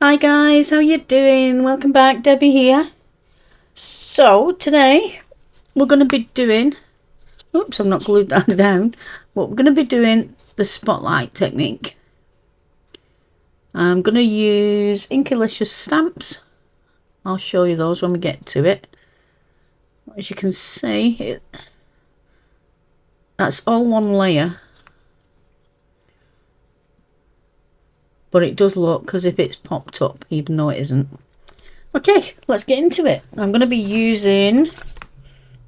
Hi guys, how you doing? Welcome back, Debbie here. So today we're going to be doing, oops, I've not glued that down, but we're going to be doing the spotlight technique. I'm going to use Inkylicious stamps. I'll show you those when we get to it. As you can see, that's all one layer, but it does look as if it's popped up even though it isn't. Okay, let's get into it. I'm going to be using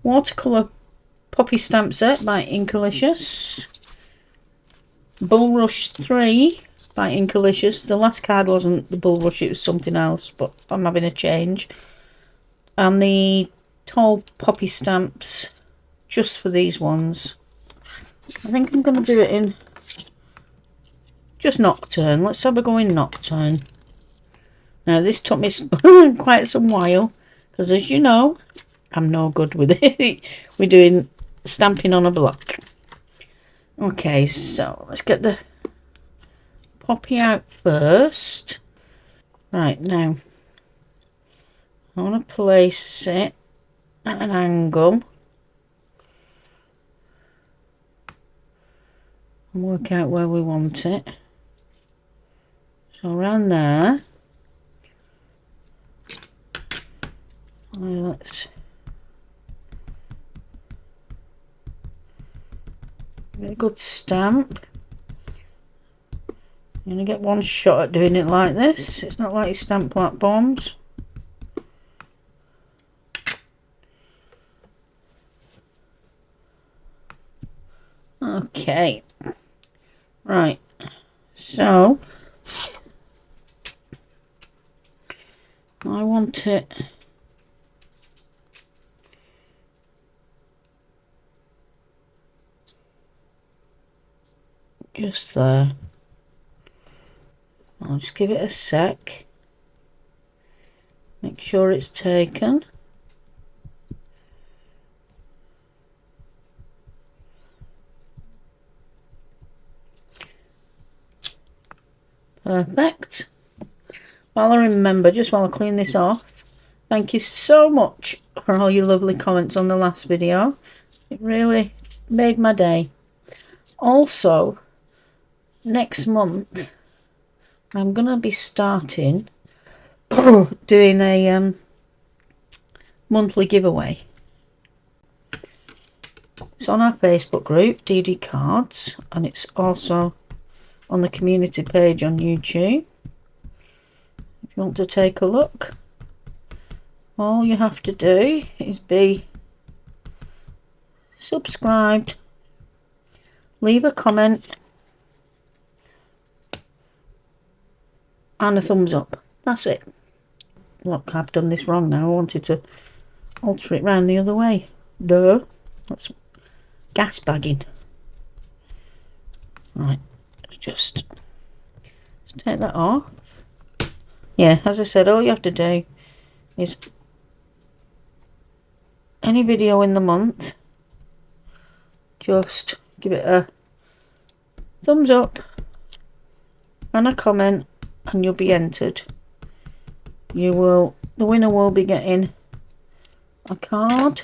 watercolour poppy stamp set by Inkylicious, Bulrush 3 by Inkylicious. The last card wasn't the Bulrush, it was something else, but I'm having a change. And the tall poppy stamps just for these ones. I think I'm going to do it in just Nocturne. Let's have a go in Nocturne. Now this took me quite some while because, as you know, I'm no good with it. We're doing stamping on a block. Okay, so let's get the poppy out first. Right, now I want to place it at an angle and work out where we want it. So around there. Let's get a good stamp. You're going to get one shot at doing it like this. It's not like you stamp platforms. Okay. Right. So I want it just there. I'll just give it a sec. Make sure it's taken. Perfect. While I remember, just while I clean this off, thank you so much for all your lovely comments on the last video. It really made my day. Also, next month I'm gonna be starting doing a monthly giveaway. It's on our Facebook group, DD Cards, and it's also on the community page on YouTube. If you want to take a look, all you have to do is be subscribed, leave a comment and a thumbs up. That's it. Look, I've done this wrong now. I wanted to alter it round the other way. Duh. That's gas bagging. Right, let's take that off. Yeah, as I said, all you have to do is any video in the month, just give it a thumbs up and a comment and you'll be entered. The winner will be getting a card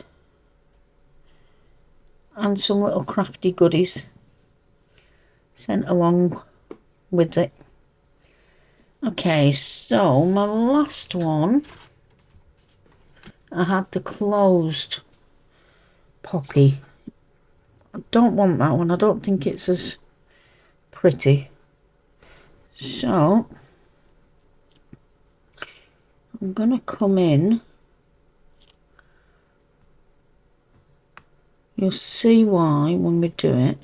and some little crafty goodies sent along with it. Okay, so my last one, I had the closed poppy. I don't want that one. I don't think it's as pretty. So I'm going to come in. You'll see why when we do it.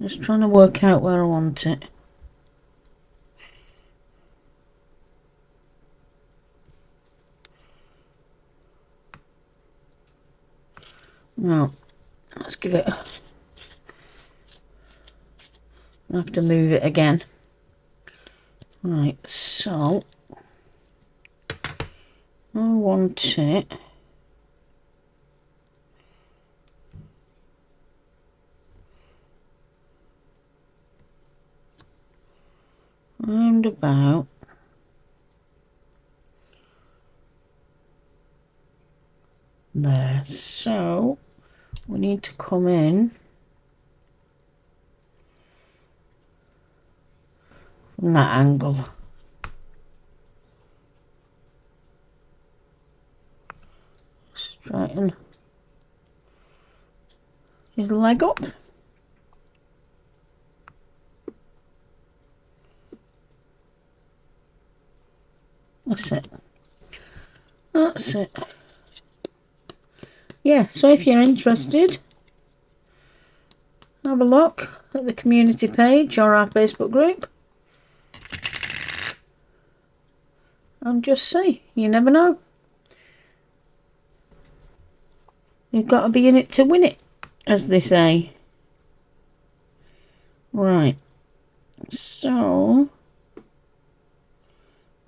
Just trying to work out where I want it. Now, let's give it I have to move it again. Right, so I want it round about there. So we need to come in from that angle. Straighten his leg up. That's it. That's it. Yeah, so if you're interested, have a look at the community page or our Facebook group. And just see, you never know. You've got to be in it to win it, as they say. Right, so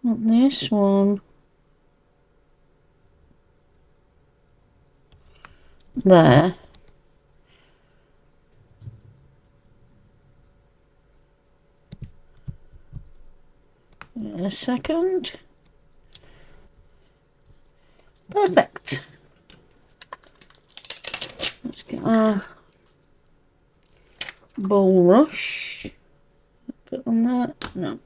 on this one there, a second. Perfect. Let's get our bulrush. Put on that. No.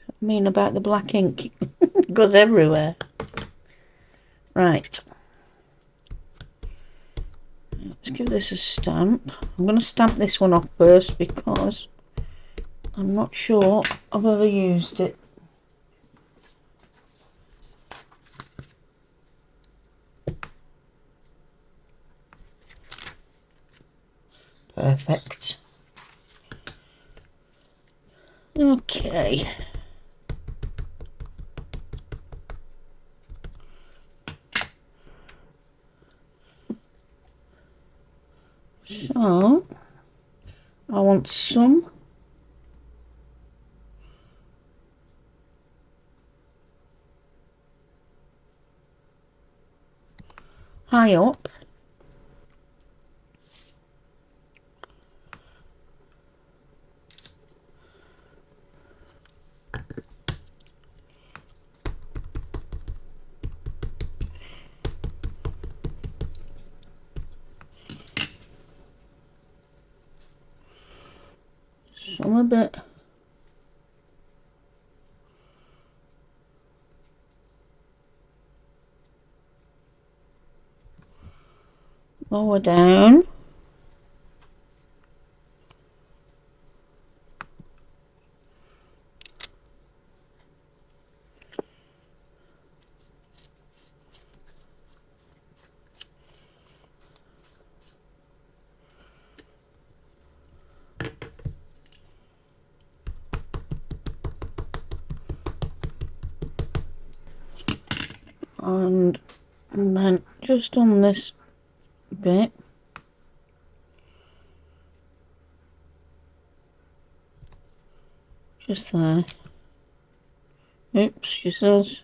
I mean about the black ink. It goes everywhere. Right. Let's give this a stamp. I'm going to stamp this one off first because I'm not sure I've ever used it. Perfect. Okay. So, I want some high up. Some a bit lower down. And then just on this bit, just there. Oops, she says.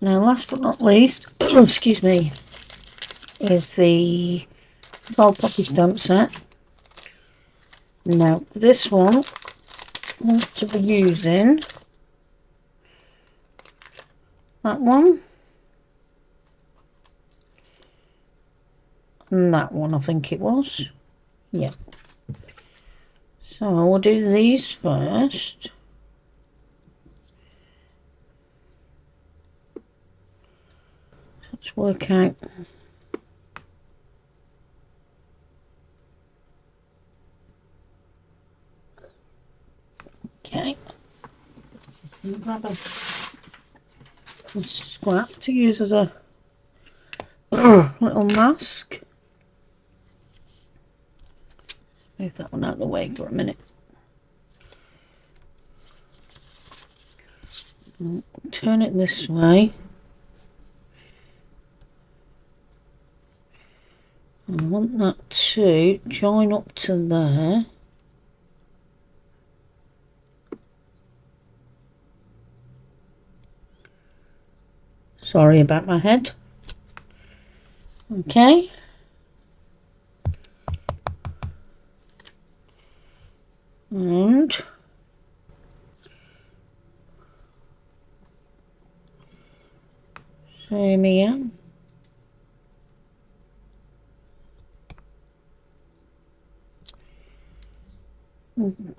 Now, last but not least, excuse me, is the 12 poppy stamp set. Now, this one I want to be using that one and that one, I think it was. Yeah. So we'll do these first. Let's work out. Okay. Grab a scrap to use as a little mask. Move that one out of the way for a minute. Turn it this way. I want that to join up to there. Sorry about my head. Okay. And same here.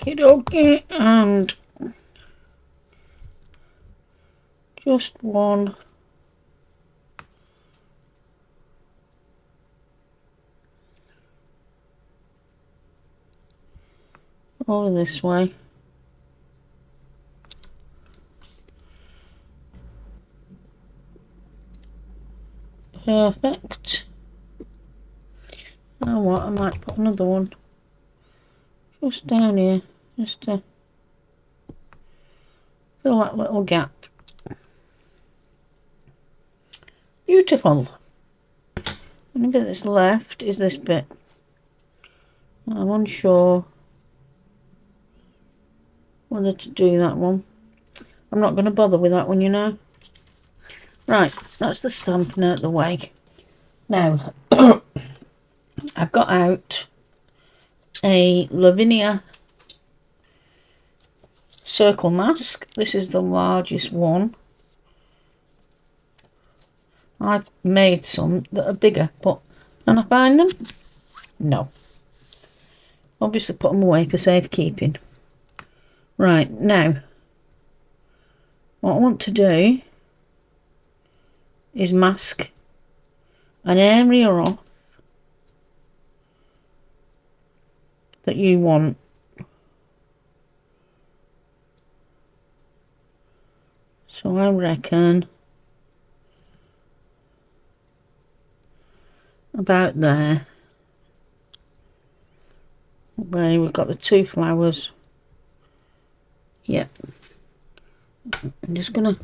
Okay, and just one over this way. Perfect. You know what, I might put another one just down here, just to fill that little gap. Beautiful. The only bit that's left is this bit. I'm unsure whether to do that one. I'm not going to bother with that one, you know. Right, that's the stamping out the way. Now, I've got out a Lavinia circle mask. This is the largest one. I've made some that are bigger, but can I find them? No. Obviously put them away for safekeeping. Right, now, what I want to do is mask an area off that you want. So I reckon about there, where we've got the two flowers. Yep. I'm just gonna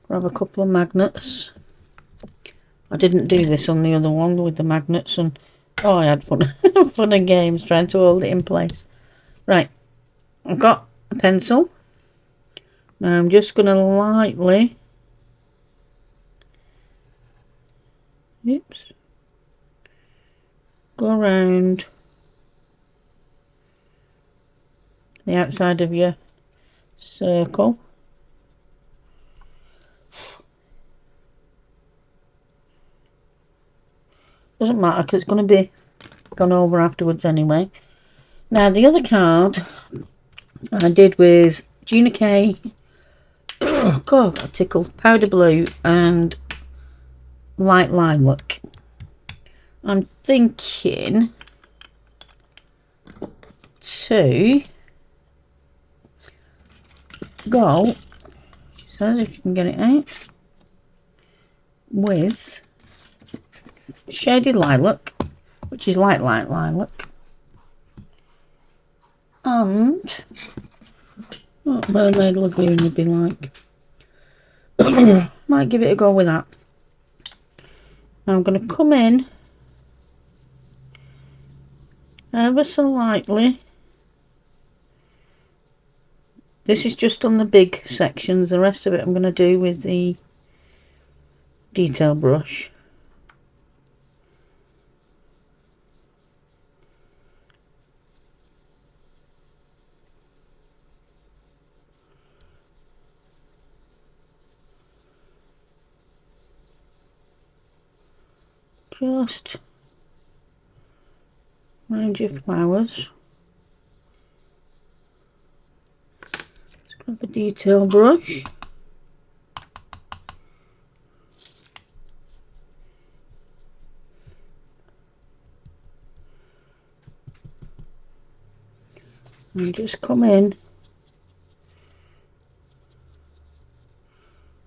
grab a couple of magnets. I didn't do this on the other one with the magnets, and oh, I had fun fun and games trying to hold it in place. Right, I've got a pencil. Now I'm just gonna lightly, oops, go around the outside of your circle. Doesn't matter because it's going to be gone over afterwards anyway. Now the other card I did with Gina K. Oh God, I got tickled. Powder blue and light lilac. I'm thinking to go, she says if you can get it out, with shaded lilac, which is light lilac, and what mermaid lagoon would be like. Might give it a go with that. Now I'm going to come in ever so lightly. This is just on the big sections, the rest of it I'm going to do with the detail brush. Just around your flowers. Let's grab a detail brush. And just come in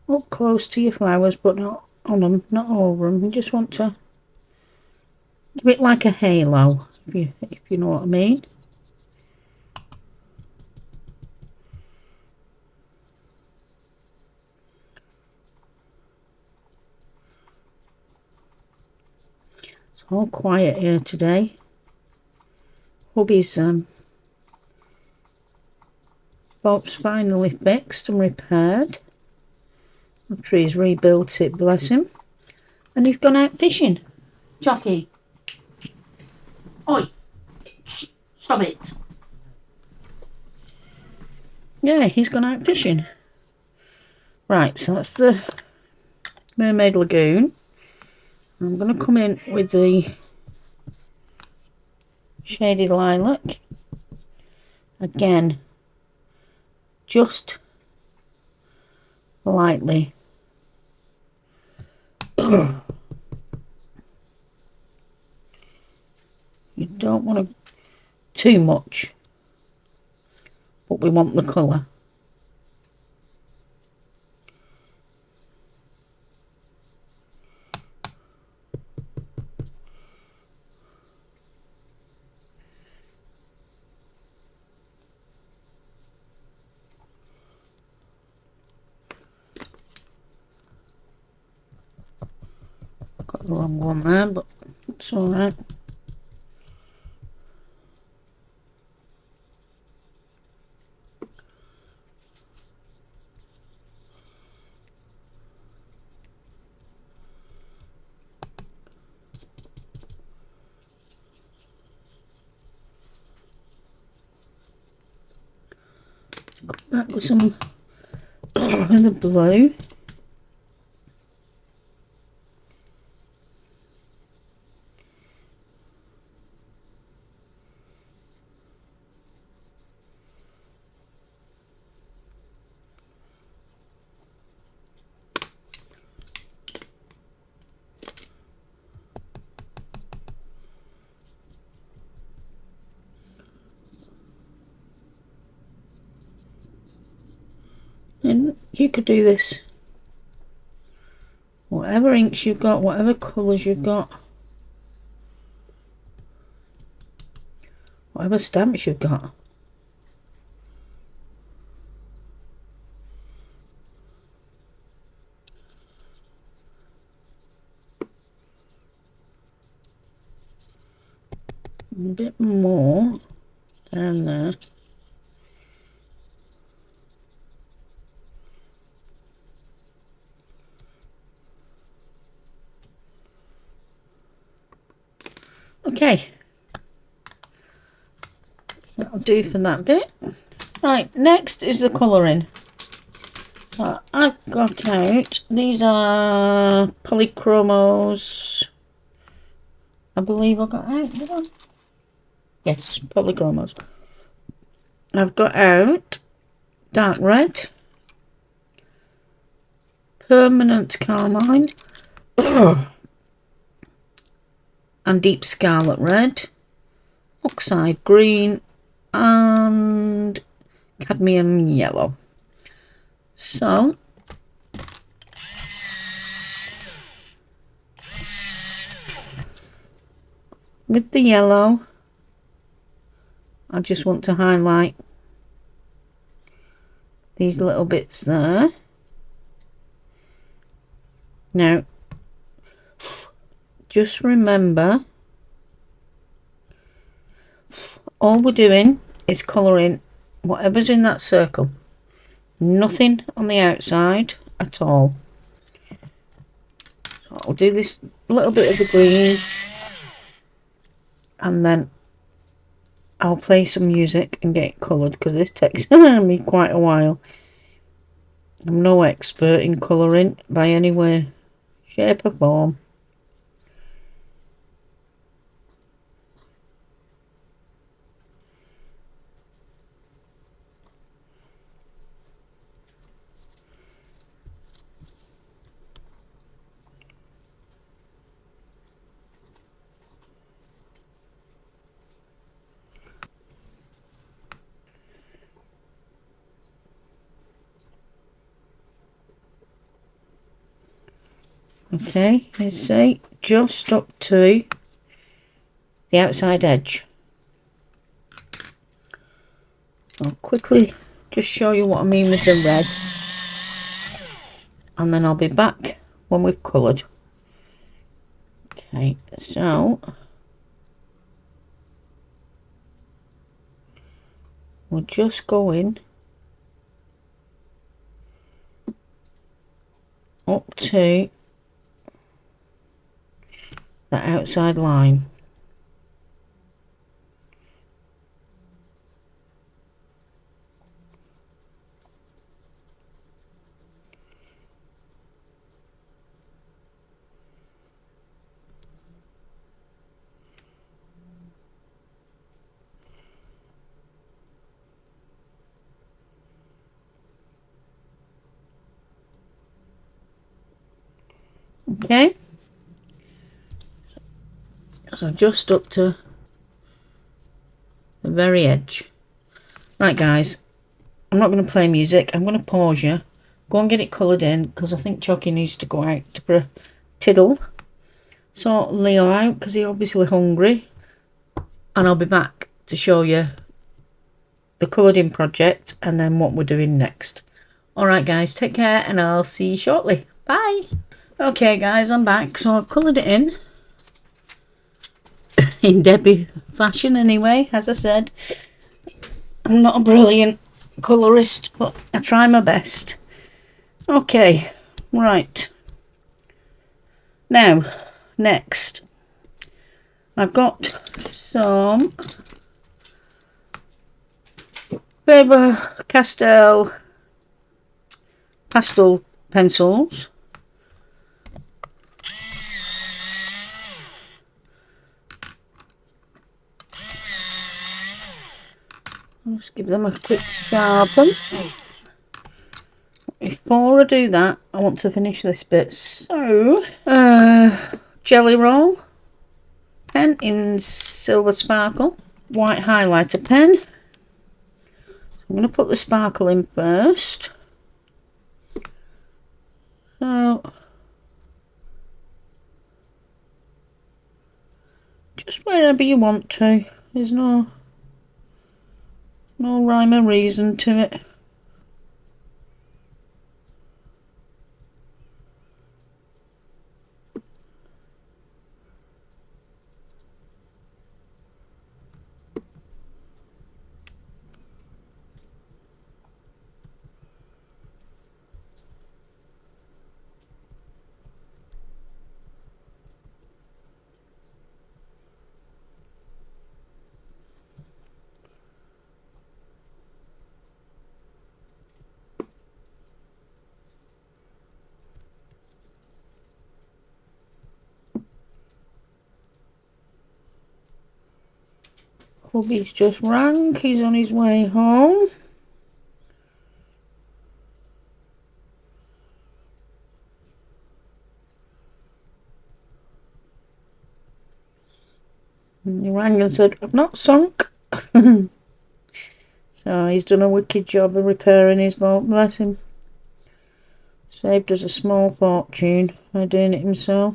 up close to your flowers, but not on them, not over them. You just want to, a bit like a halo, if you know what I mean. all quiet here today. Hubby's boat's finally fixed and repaired after he's rebuilt it, bless him. And he's gone out fishing. Jockey. Oi. Stop it. Yeah, he's gone out fishing. Right, so that's the Mermaid Lagoon. I'm going to come in with the Shaded Lilac. Again, just lightly. You don't want to too much, but we want the colour. Got the wrong one there, but it's alright. Go back with some of the blue. And you could do this whatever inks you've got, whatever colours you've got, whatever stamps you've got. A bit more down there. Okay, that'll do for that bit. Right, next is the colouring. I've got out, these are Polychromos, I believe I got out, did I? Yes, Polychromos. I've got out dark red, permanent carmine, and deep scarlet red, oxide green, and cadmium yellow. So with the yellow, I just want to highlight these little bits there. Now just remember, all we're doing is colouring whatever's in that circle, nothing on the outside at all. So I'll do this little bit of the green and then I'll play some music and get it coloured, because this takes me quite a while. I'm no expert in colouring by any way, shape or form. Okay, you see, just up to the outside edge. I'll quickly just show you what I mean with the red, and then I'll be back when we've coloured. Okay, so we're just going up to the outside line. Okay, so just up to the very edge. Right guys, I'm not going to play music, I'm going to pause you, go and get it coloured in, because I think Chucky needs to go out to tiddle, sort Leo out because he's obviously hungry, and I'll be back to show you the coloured in project and then what we're doing next. Alright guys, take care and I'll see you shortly. Bye! Okay guys, I'm back. So I've coloured it in Debbie fashion anyway. As I said, I'm not a brilliant colourist, but I try my best. Okay, right. Now, next, I've got some Faber-Castell pastel pencils. I'll just give them a quick sharpen. Before I do that, I want to finish this bit. So, jelly roll pen in silver sparkle, white highlighter pen. I'm going to put the sparkle in first. So, just wherever you want to. There's no rhyme or reason to it. Hubby's just rang, he's on his way home. And he rang and said, I've not sunk. So he's done a wicked job of repairing his boat, bless him. Saved us a small fortune by doing it himself.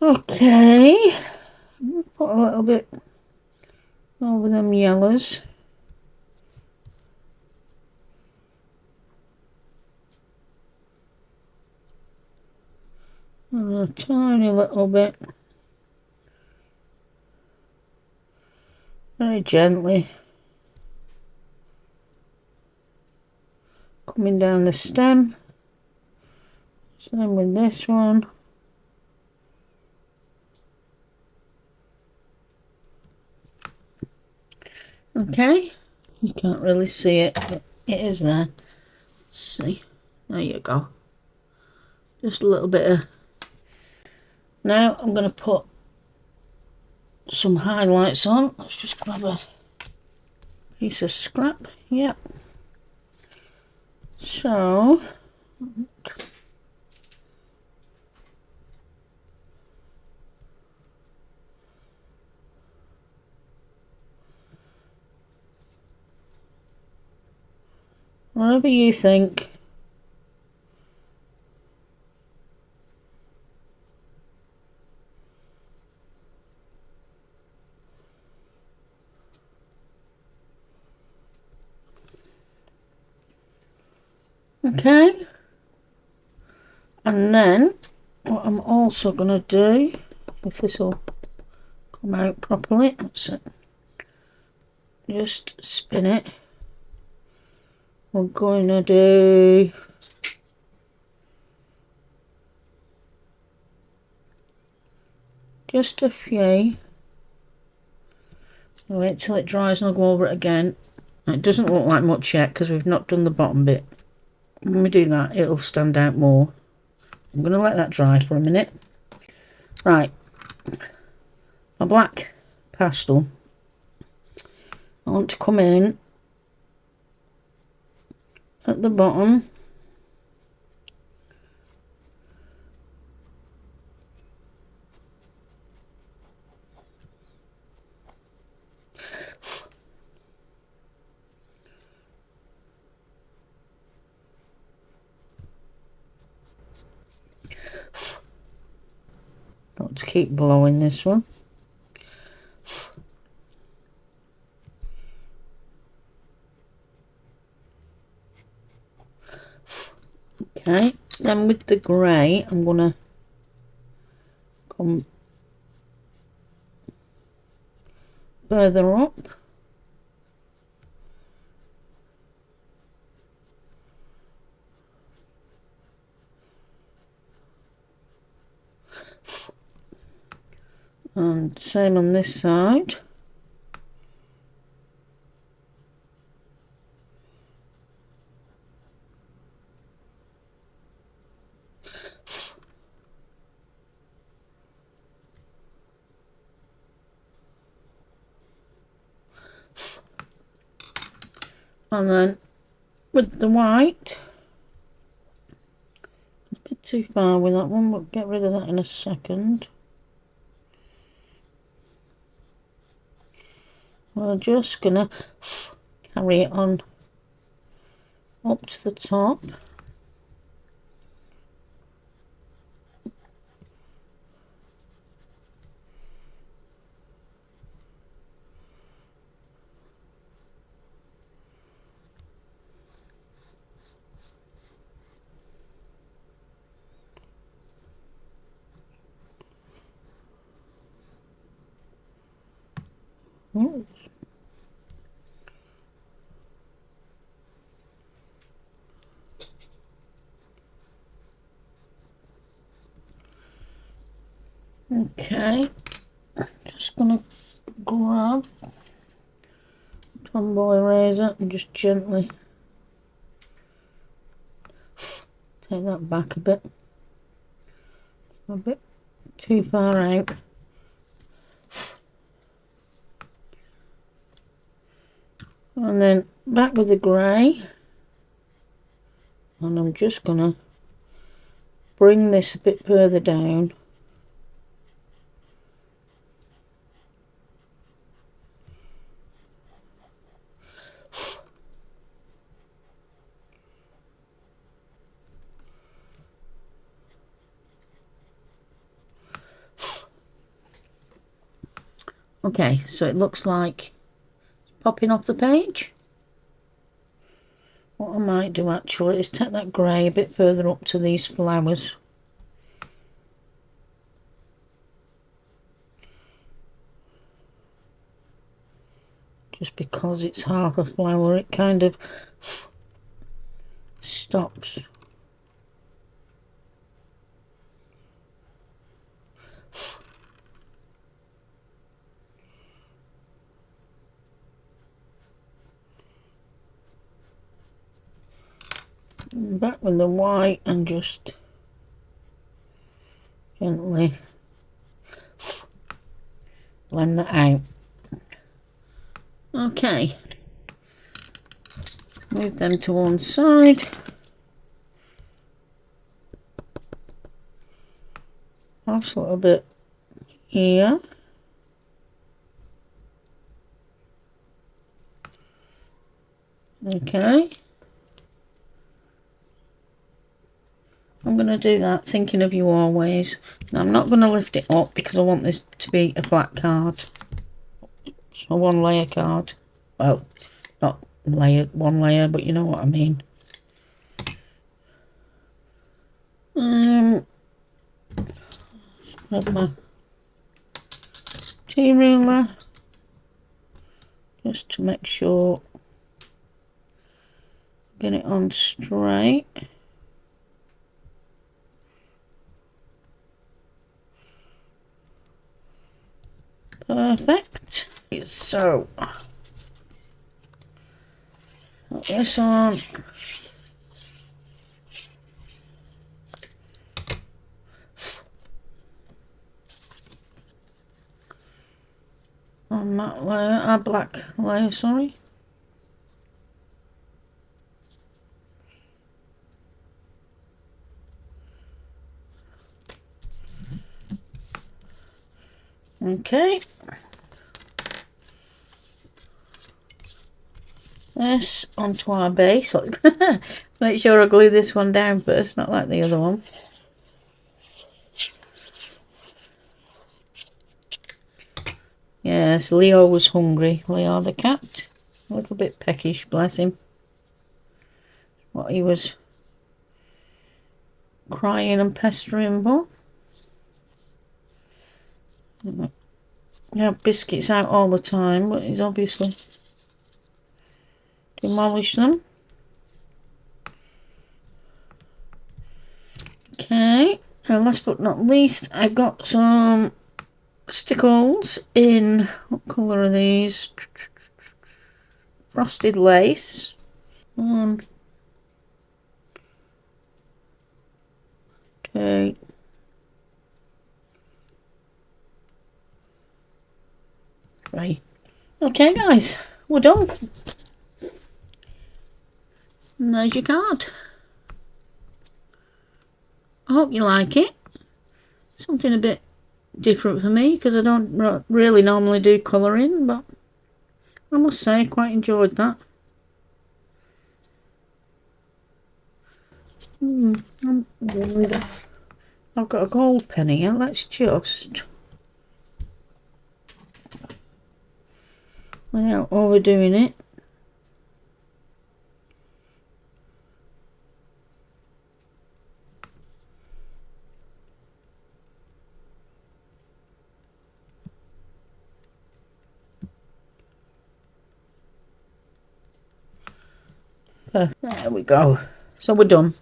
Okay, put a little bit over them yellows. And a tiny little bit. Very gently. Coming down the stem. Same with this one. Okay, you can't really see it, but it is there. Let's see, there you go. Just a little bit of. Now I'm going to put some highlights on. Let's just grab a piece of scrap. Yep. So whatever you think. Okay, and then what I'm also going to do, if this will come out properly, that's it, just spin it. We're going to do just a few. Wait till it dries and I'll go over it again. It doesn't look like much yet because we've not done the bottom bit. When we do that, it'll stand out more. I'm going to let that dry for a minute. Right, my black pastel, I want to come in at the bottom got to keep blowing this one. Okay, then with the grey I'm gonna come further up. And same on this side. And then with the white, a bit too far with that one, but get rid of that in a second. We're just gonna carry it on up to the top. Oops. Okay, just gonna grab tomboy razor and just gently take that back a bit too far out. And then back with the grey, and I'm just gonna bring this a bit further down. Okay, so it looks like it's popping off the page. What I might do actually is take that grey a bit further up to these flowers. Just because it's half a flower, it kind of stops. Back with the white and just gently blend that out. Okay, move them to one side. Perhaps a little bit here. Okay. I'm going to do that, thinking of you always. Now I'm not going to lift it up because I want this to be a flat card. A one layer card. Well, not layer, one layer, but you know what I mean. Grab my tea ruler just to make sure, get it on straight. Perfect. So put this on. On that layer, a black layer, sorry. Okay. This onto our base. Make sure I glue this one down first, not like the other one. Yes, Leo was hungry. Leo the cat. A little bit peckish, bless him. What he was crying and pestering for. Yeah, biscuits out all the time, but he's obviously demolished them. Okay, and last but not least, I've got some stickles in, what colour are these? Frosted lace. Okay. Right. Okay, guys, we're done. And there's your card. I hope you like it. Something a bit different for me because I don't really normally do colouring, but I must say I quite enjoyed that. I've got a gold pen here. Let's just, without overdoing it, there we go. So we're done.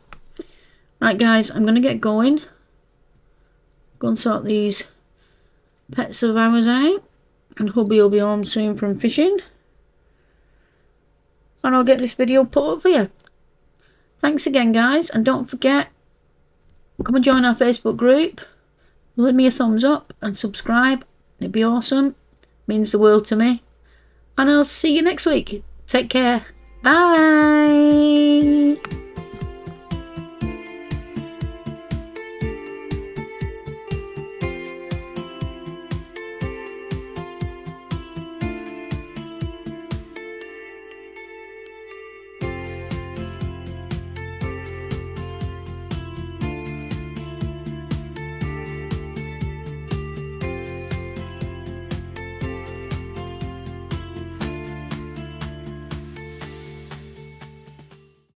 Right, guys, I'm going to get going. Go and sort these pets of ours out. And hubby will be home soon from fishing. And I'll get this video put up for you. Thanks again, guys. And don't forget, come and join our Facebook group. Leave me a thumbs up and subscribe. It'd be awesome. Means the world to me. And I'll see you next week. Take care. Bye.